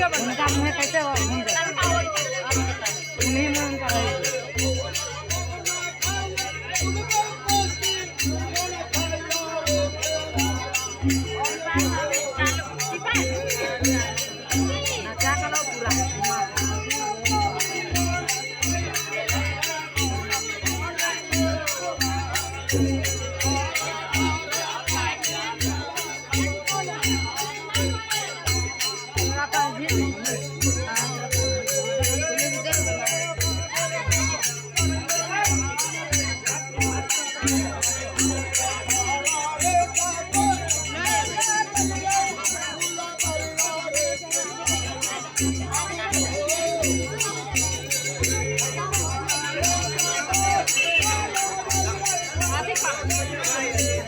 उनका मुँह कैसे घूम जाता उन्हीं में उनका रहेगी। नचा करो पूरा Así